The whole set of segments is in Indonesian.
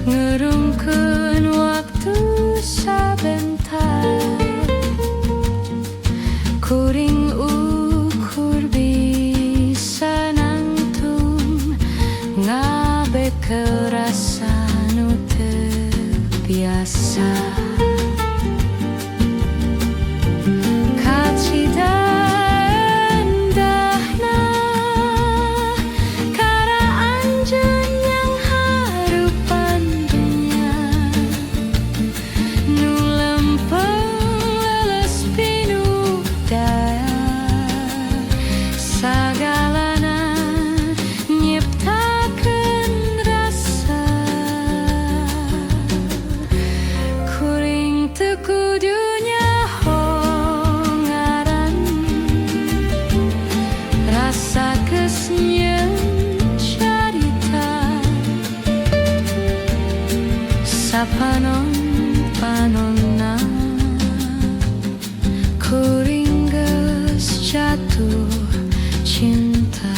ngerungkeun waktu sabentar, kuring ukur bisa nangtung ngabeke rasa nu teu biasa. Panon-panonna kuring geus jatuh cinta.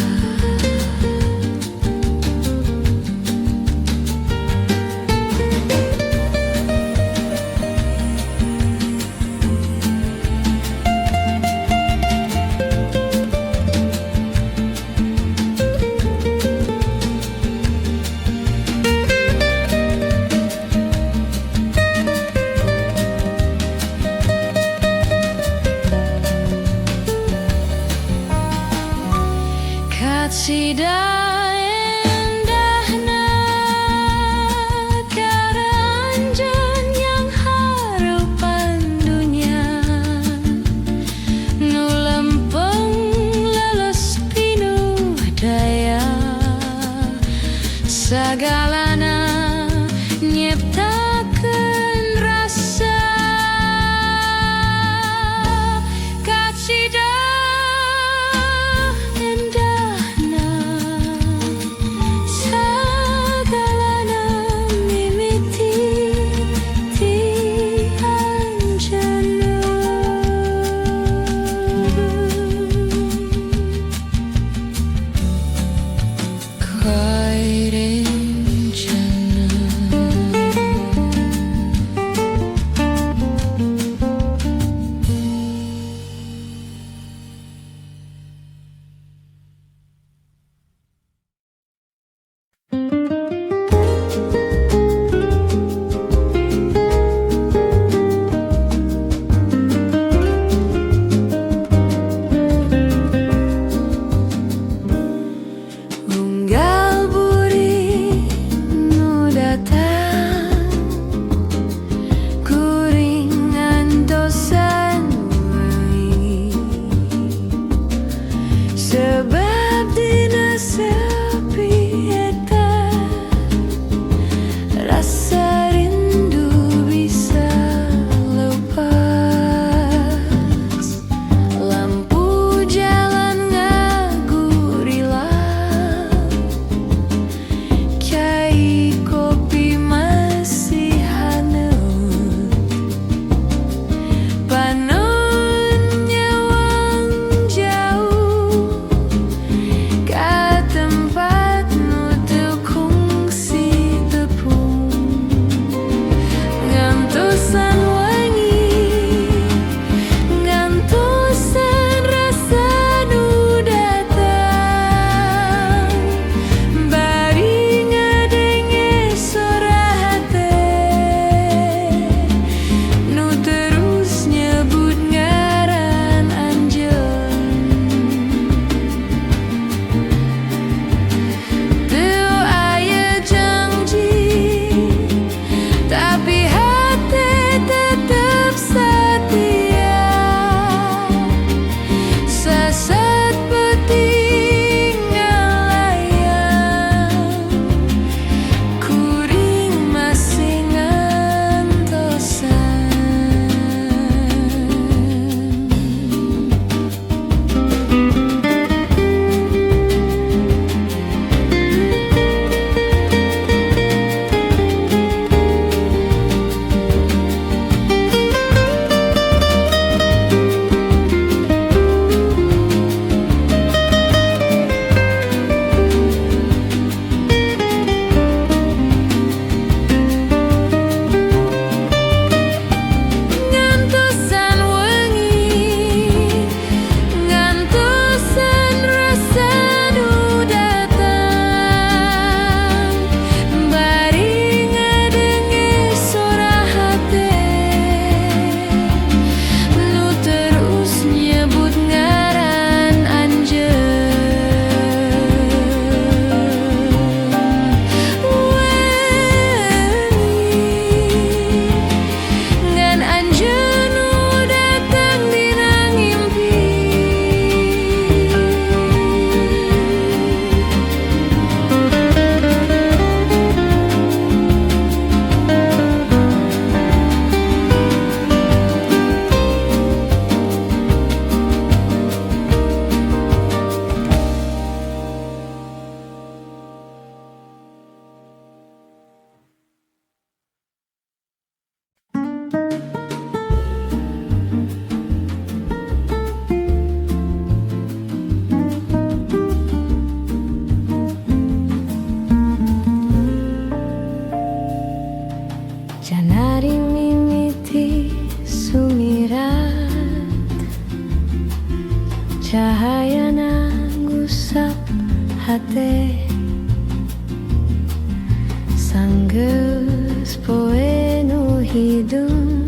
geus poe nu hidung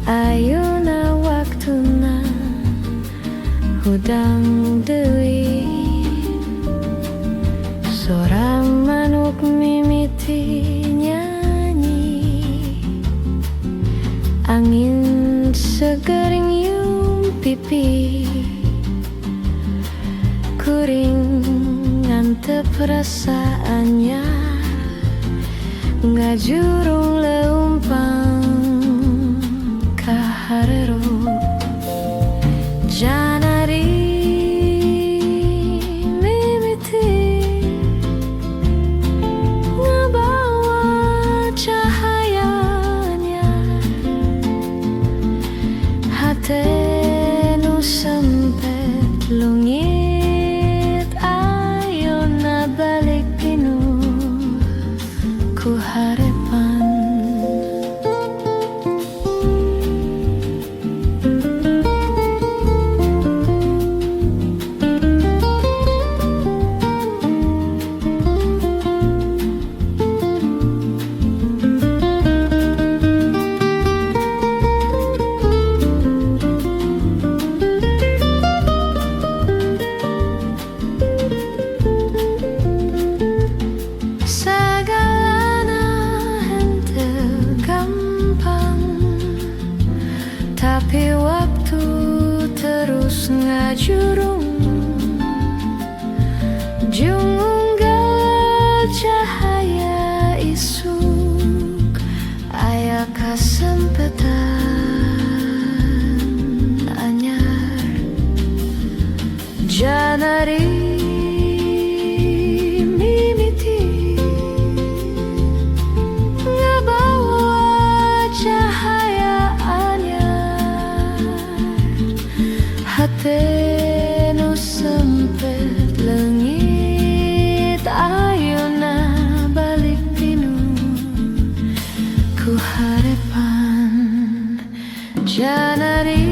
ayeuna waktuna hudang deui sorang manuk mimiti nyanyi angin seger nyium pipi kuring ngantep perasaannya ngajurung leumpang kaharero janari mimiti ngebawa cahayanya hati nu sempet lungit ayeuna balik pinuh ku harepan tapi waktu terus ngajurung junggal cahaya isuk aya kasempetan anyar janari mimiti ngabawa cahaya hati nu sempet leungit ayeuna balik pinuh ku harepan janari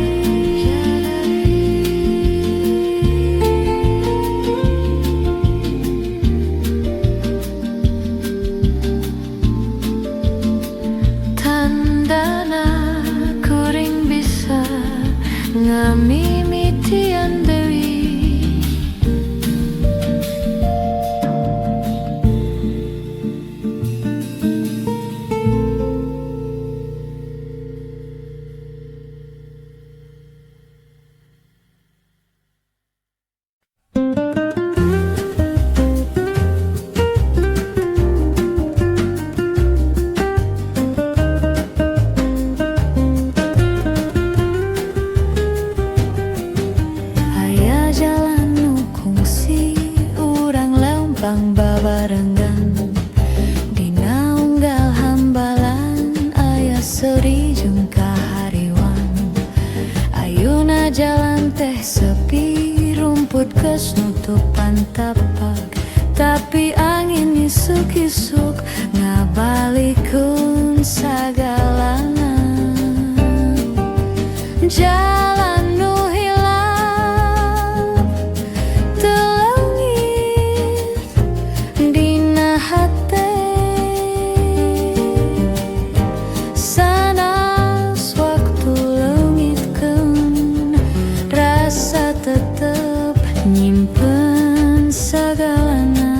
tandana kuring bisa ngamimitian deui bang babarengan dina unggal hambalan aya seuri jeung kahariwan ayeuna jalan teh sepi rumput geus nutupan tapak tapi angin isuk-isuk ngabalikeun sagalana jalan nu hilap hati sanas waktu leungitkeun rasa tetep nyimpen sagalana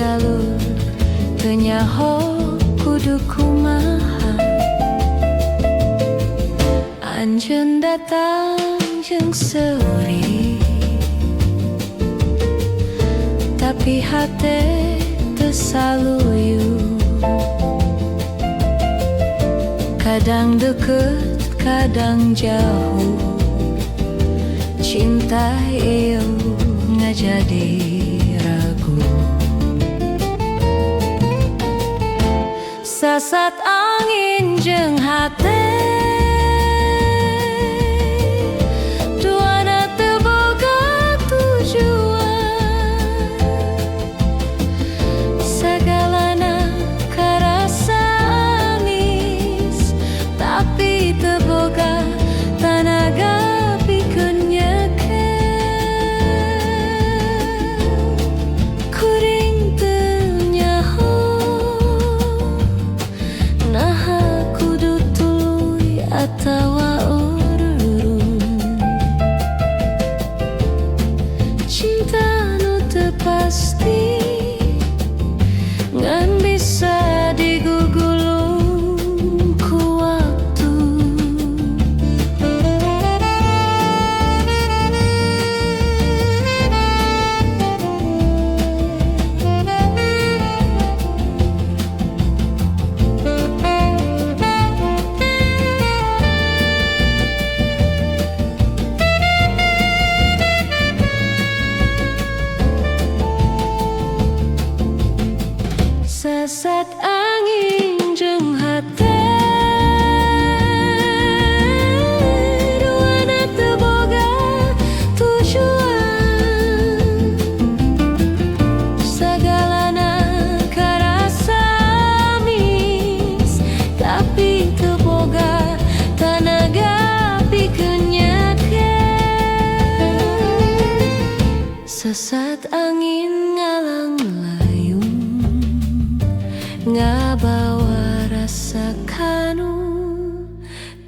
galur penyaho kudu kumaha anjeun datang jeung seuri tapi hate teu saluyu kadang deket kadang jauh cinta ieu ngajadi ragu sasat angin jeung hate duana teu boga tujuan sagalana karasa amis tapi teu boga tanaga pikeun nyekel kuring teu nyaho naha kudu tuluy atawa ururun cinta nu teu pasti ngan bisa digugulung ku waktu sasat angin jeung hate duana teu boga tujuan sagalana karasa amis tapi teu boga tanaga pikeun nyekel sasat angin ngalang ngabawa rasa kanu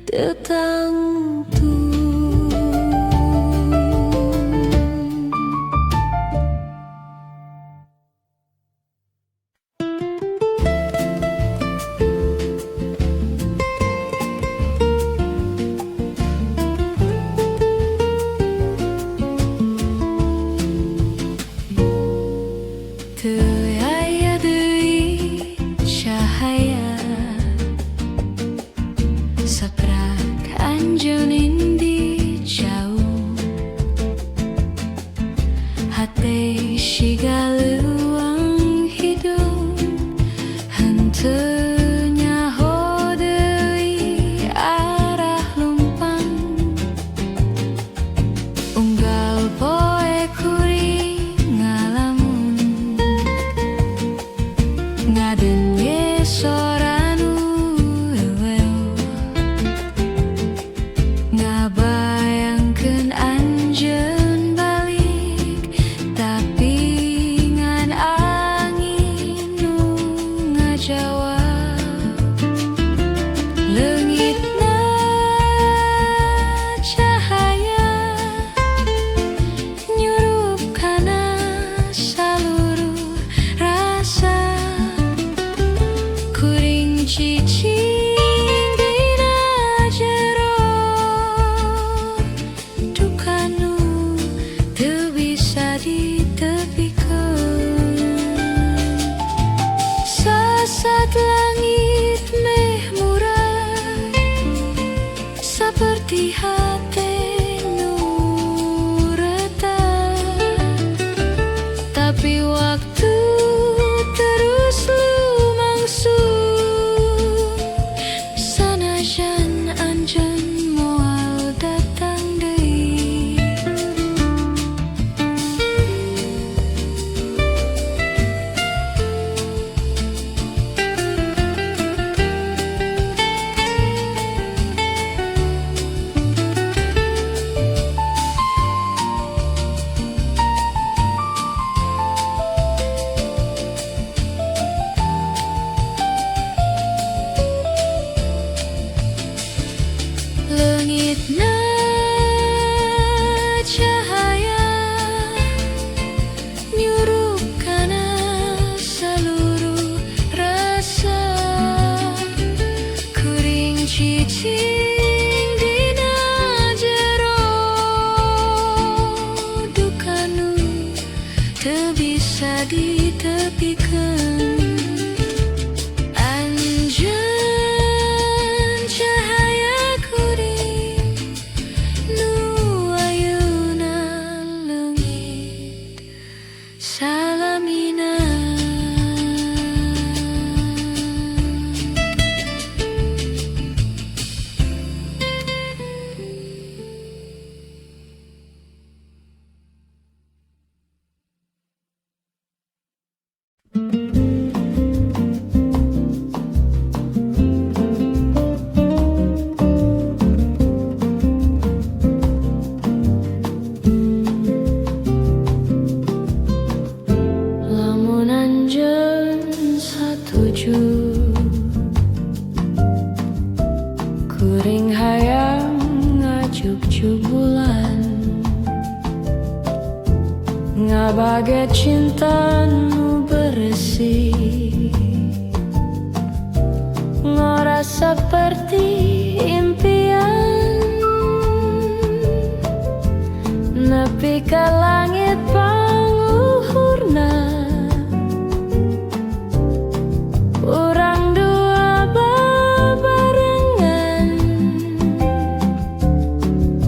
teu tangtu teu aya deui cahaya saprak anjeun di jauh hate siga leuang hidup henteu nyaho deui arah lumpang unggal poe kuring ngalamun ngadenye soranu ngabayangkeun anjeun balik tapi ngan angin nu ngajawab leungitna cahaya nyurup kana saluruh rasa kuring cicing dina jero duka nu teu bisa ditepikeun sasat langit meh murai saperti hate nu retak tapi waktu terus lumangsung sanajan anjeun moal datang deui teu bisa ditepikan. Anjeun cahaya kuring nu ayeuna leungit salamina. Lamun anjeun satuju kuring hayang ngajuk-juk bulan, ngabage cinta nu bersih, ngora seperti impian, nepi ka langit panguhurna. Urang dua babarengan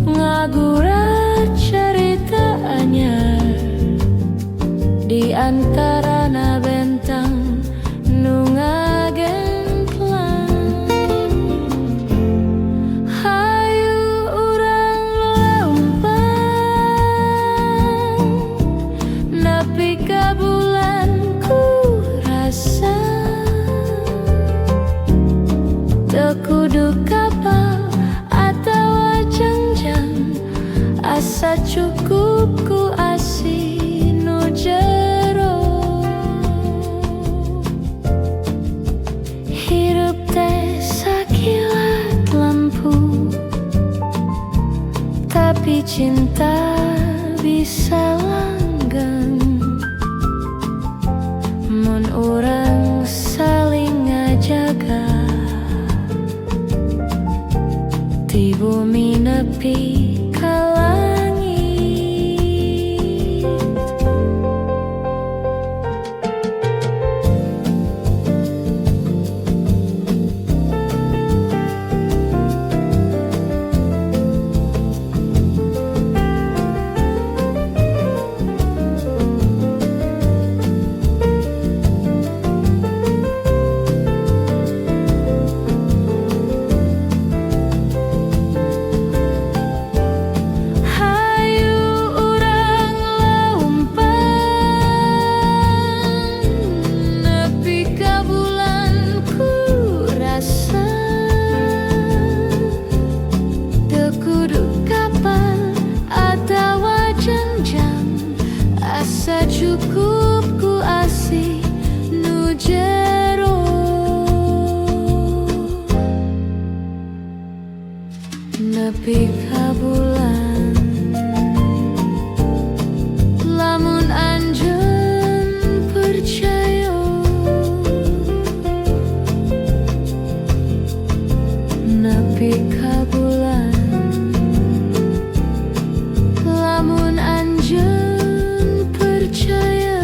ngagurat cerita anyar di antarana bentang nu ngagemplang. Hayu urang leumpang nepi ka bulan ku rasa teu kudu kapal atawa jangjang, asa cukup ku asih nu jero. Hirup teh sakilat lampu, tapi cinta bisa langgeng mun urang saling ngajaga. Di bumi nepi ka langit, cukup ku asih nu jero. Nepi ka bulan lamun anjeun percaya, nepi ka bulan lamun anjeun percaya.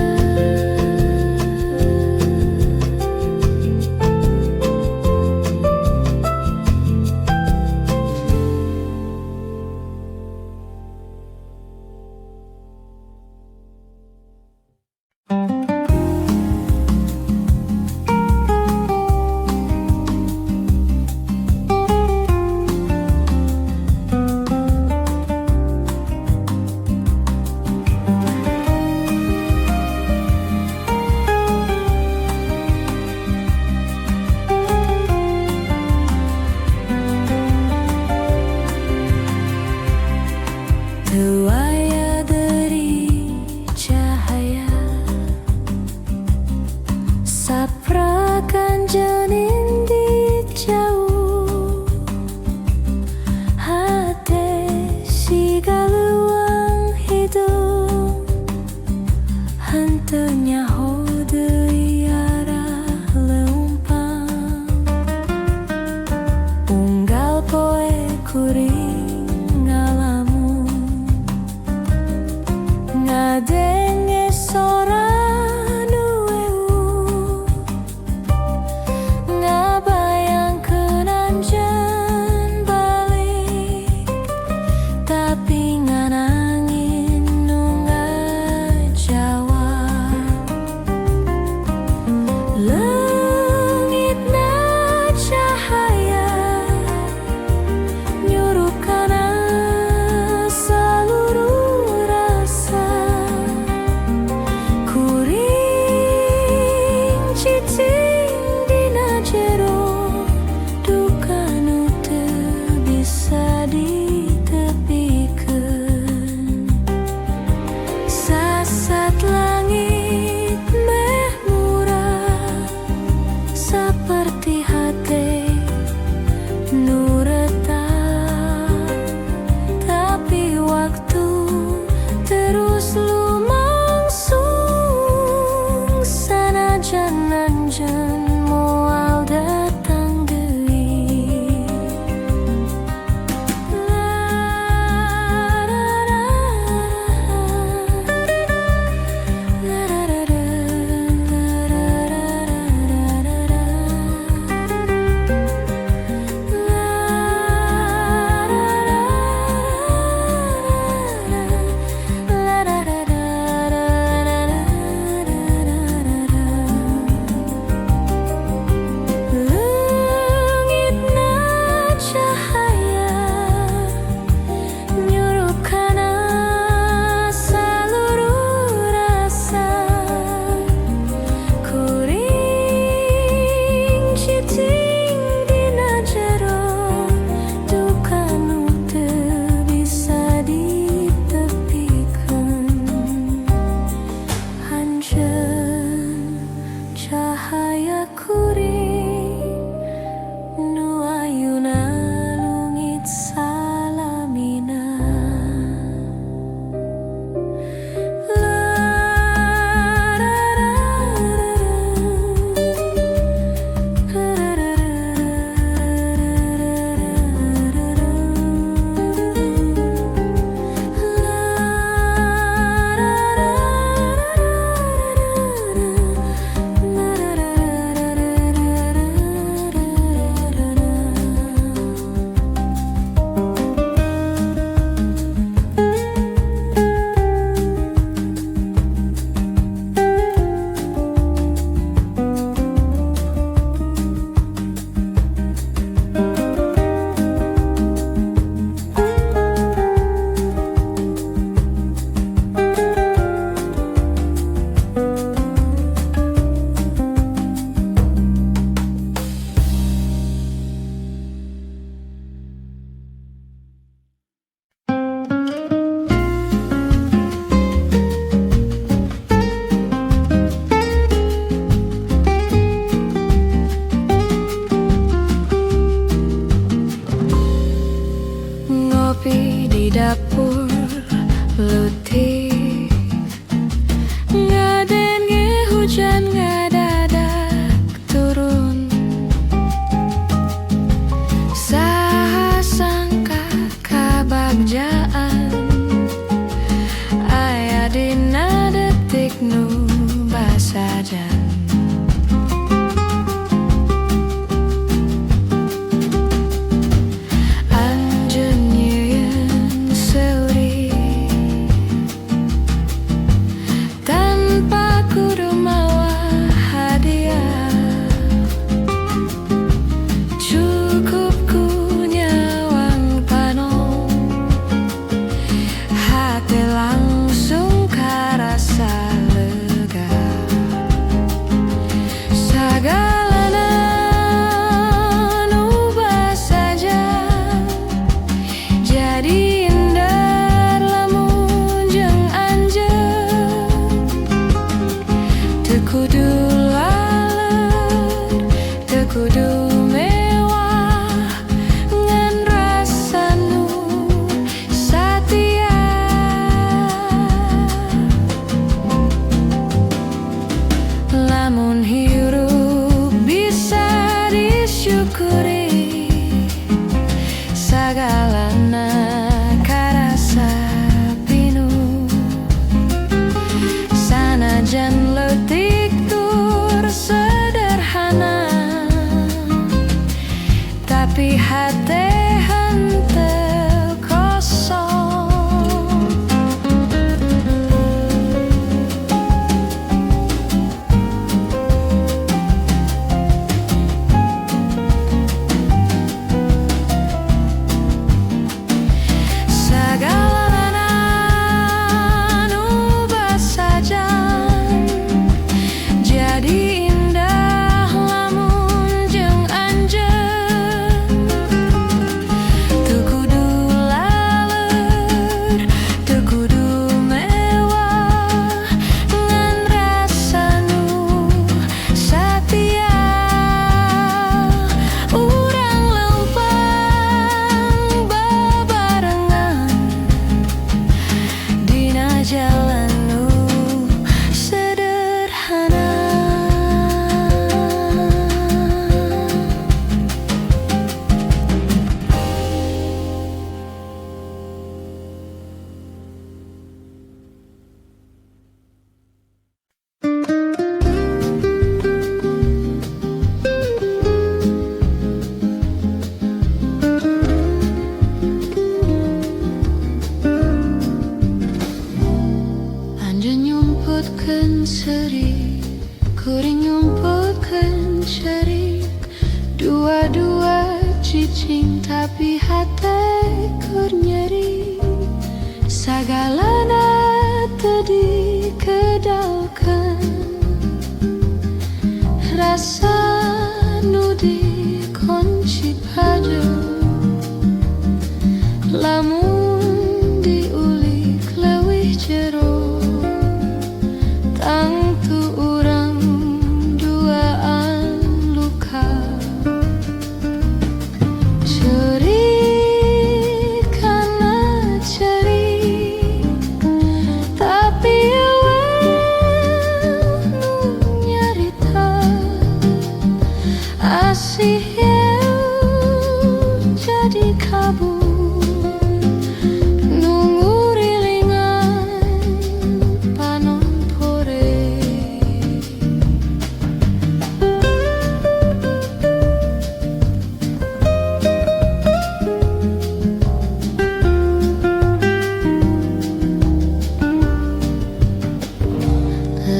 Tuaya dari cahaya saprakan janin di jauh, hati sigaluang hidup hentenya hode iara leumpang unggal poe kuring ngalamun ngadenge so kudu laler, teu kudu mewah, ngan rasa nu satia. Lamun hirup bisa disyukuri, sagalana karasa pinuh. Sanajan leutik tur sederhana, tapi hate henteu kosong. Sagalana nu basajan jadi indah lamun jeung anjeun. Teu kudu laler, teu kudu mewah, ngan rasa nu satia. Urang leumpang bebarengan dina jalan nu sederhana. Anja nyumputkeun serik, kuring nyumputkeun cerik, dua-dua cicing tapi hate keur nyeri. Sagalana teu dikedalkeun, rasa nu dikunci pajeun. Lamun diulik leuwih jero, tangtu urang duaan luka. Cerik kana cerik, tapi eueuh nu nyarita. Asih eueuh jadi kabur, nunggu rilingan panon pore.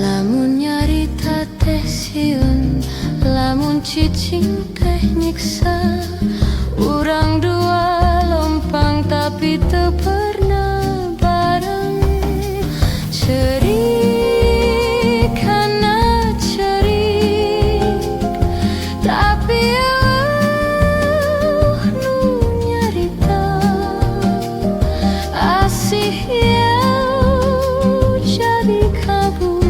Lamun nyarita teh sieun, lamun cicing teh nyiksa. Urang dua lompang tapi teu pernah bareng. Cerik kana cerik, tapi eueuh nu nyarita. Asih eueuh jadi kabur,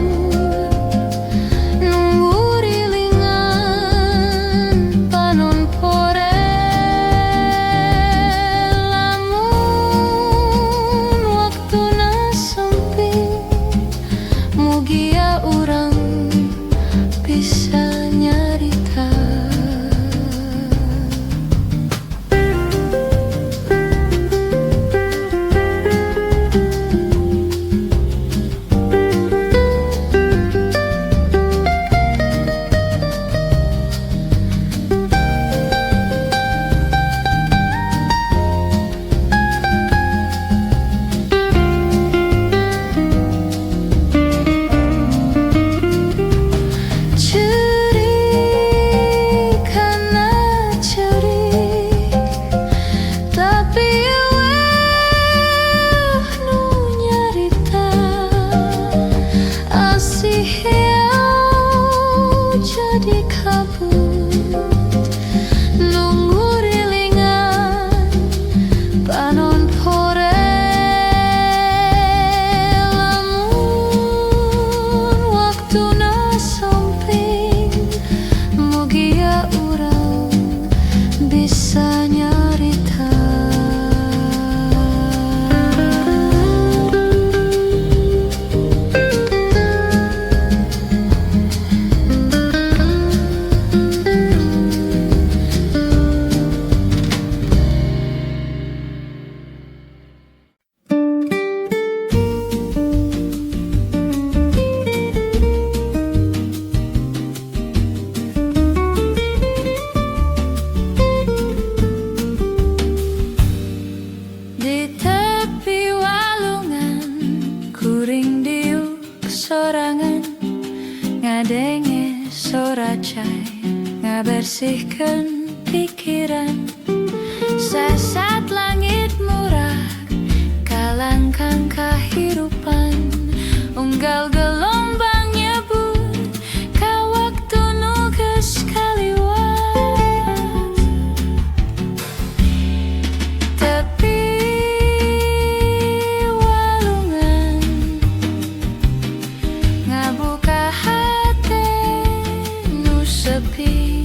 nunggu rilingan panon pore. soracai ngabersihkan pikiran. Sesat langit murah kalangkang kehidupan. Unggal gelombang nyebut ka waktu nugas kaliwat. Tepi walungan ngabuka hati nu sepi.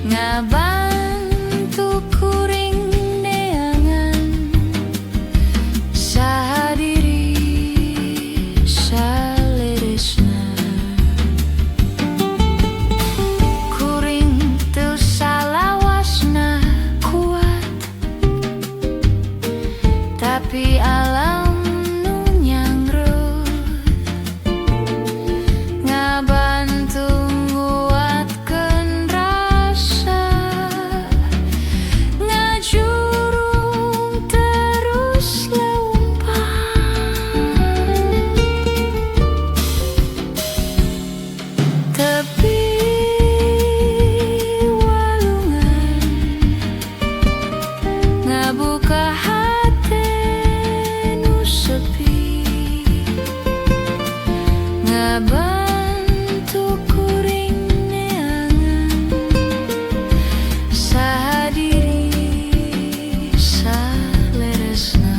Ngabantu kuring neangan sahadiri saleresna. Kuring teu salawasna kuat, tapi alam nu nyangrut ngabantu nguatkeun rasa. Ngajurung terus leumpah. Tepi walungan ngabuka hati nu sepi. Ngabantu kuring neangan sahadiri saleresna.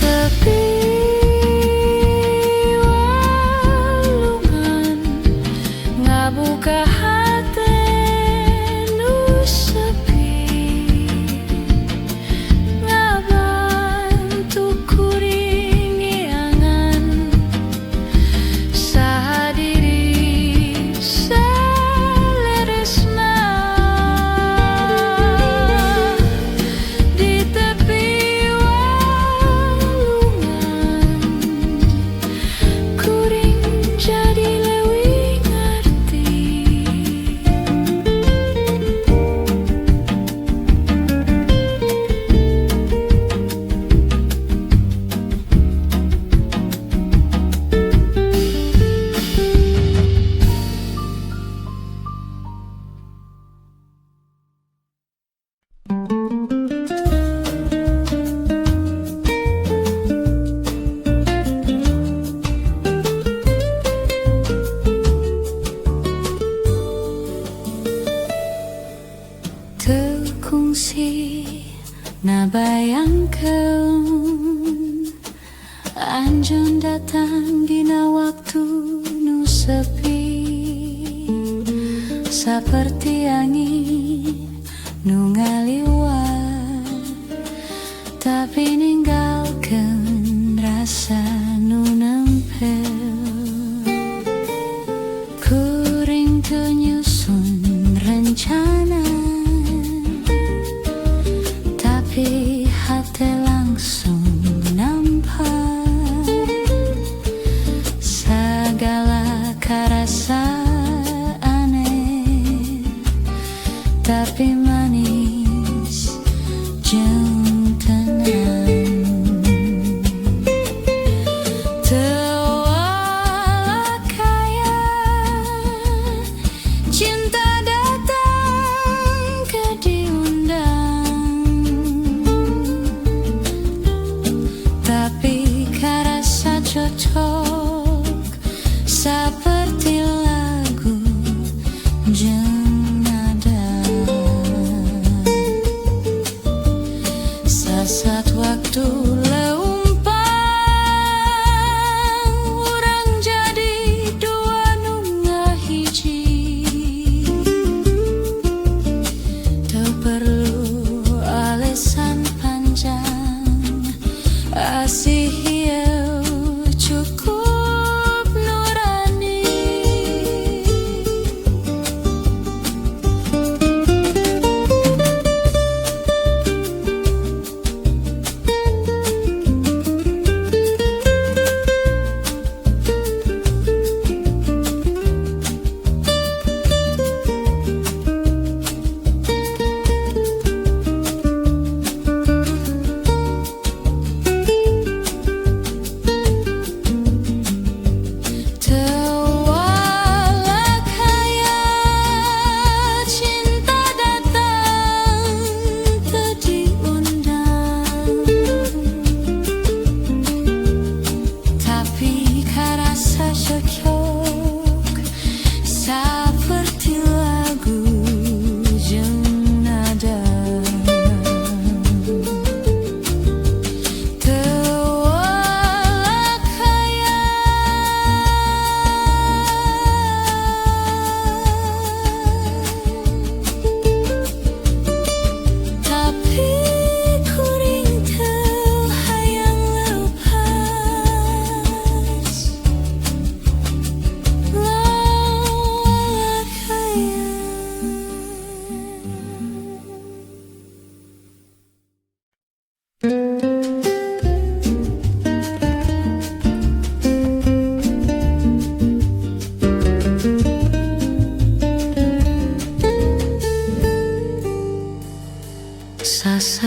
Tepi walungan ngabuka hati nu sepi. Ngabantu kuring neangan sahadiri saleresna. Di tepi walungan kuring jadi leuwih ngarti. Teu kungsi nabayangkeun anjeun datang dina waktu nu sepi. Saperti angin nu ngaliwat, tapi ninggalkeun rasa nu nempel. Kuring teu nyusun rencana, tapi hati langsung nampak segala karasa aneh, tapi manis jeung tenang. Teu walakaya cinta datang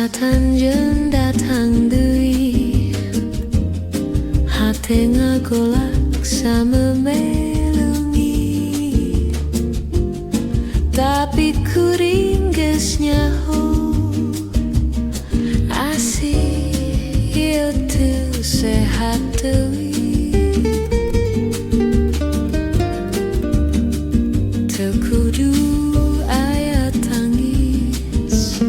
Satanjen datang deui hate ngagolak samemelungi, tapi kuring geus nyaho asih ieu teu sehat deui. Teu kudu aya tangis,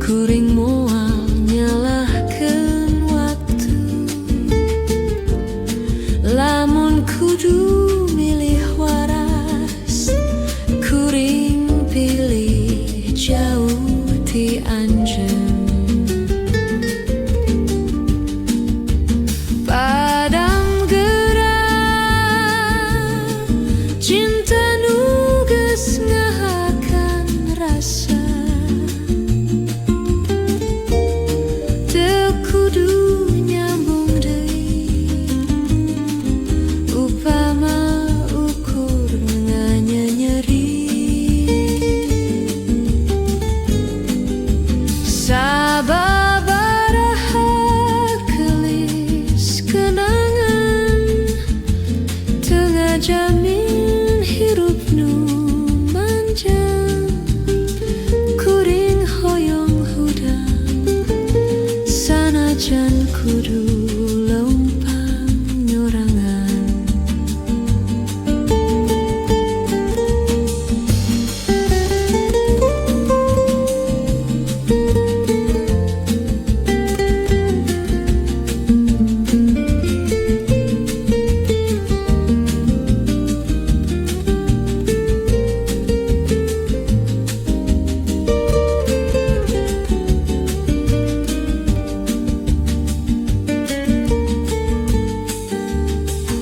kuring moal nyalahkeun waktu. Lamun kudu milih waras, kuring pilih jauh ti anjeun. Padam gerak cinta nu geus ngahakan rasa, teu kudu nyambung deui upama ukur nganyeri. Sababaraha gelis kenangan teu ngajamin hirup nu manjang. Kuring hoyong hudang sanajan kudu leumpang nyorangan.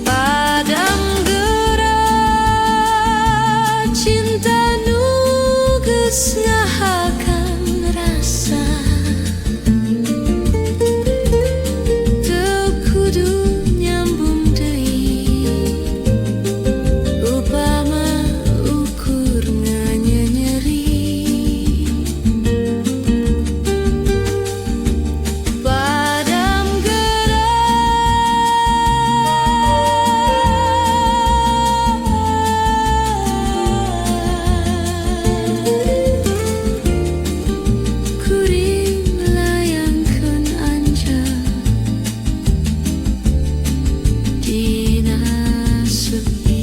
Padam gerak cinta nu geus ngahakan rasa, teu kudu nyambung deui upama ukur nganyeri. Padam kuring layangkeun anjeun dina sepi.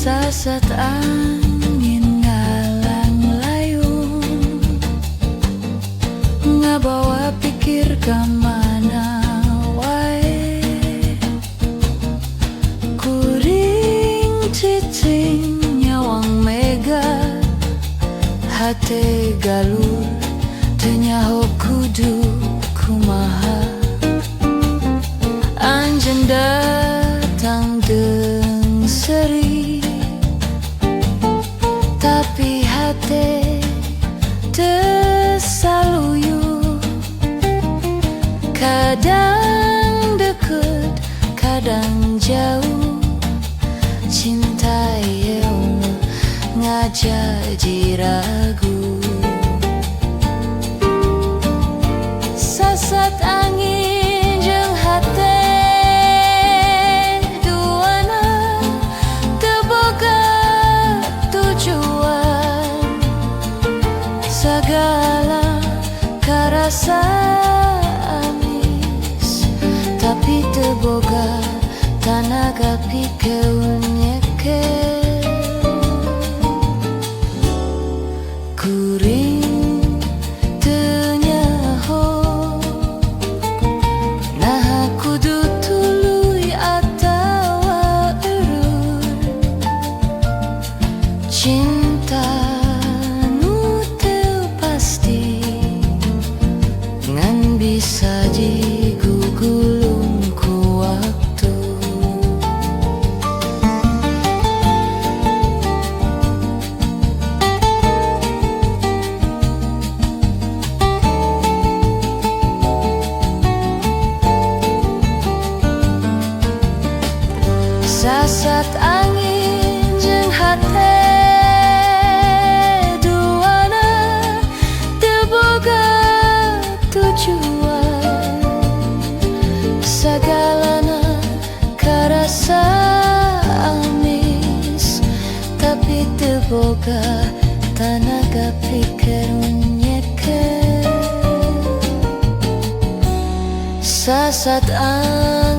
Sasat angin ngalang layung, ngabawa pikir ka mana wae. Kuring cicing nyawang mega, hate galur teu nyaho kudu kumaha. Anjeun datang deung seri, tapi hate teu saluyu. Kadang deket, kadang jauh, cinta ieu ngajaji ragu. Sasat angin jeung hate duana teu boga tujuan. Sagala karasa amis, tapi teu boga tanaga pikeun nyeke. Sasat angin jeung hate duana teu boga tujuan, sagalana karasa amis tapi teu boga tanaga pikir nyeke. Sasat angin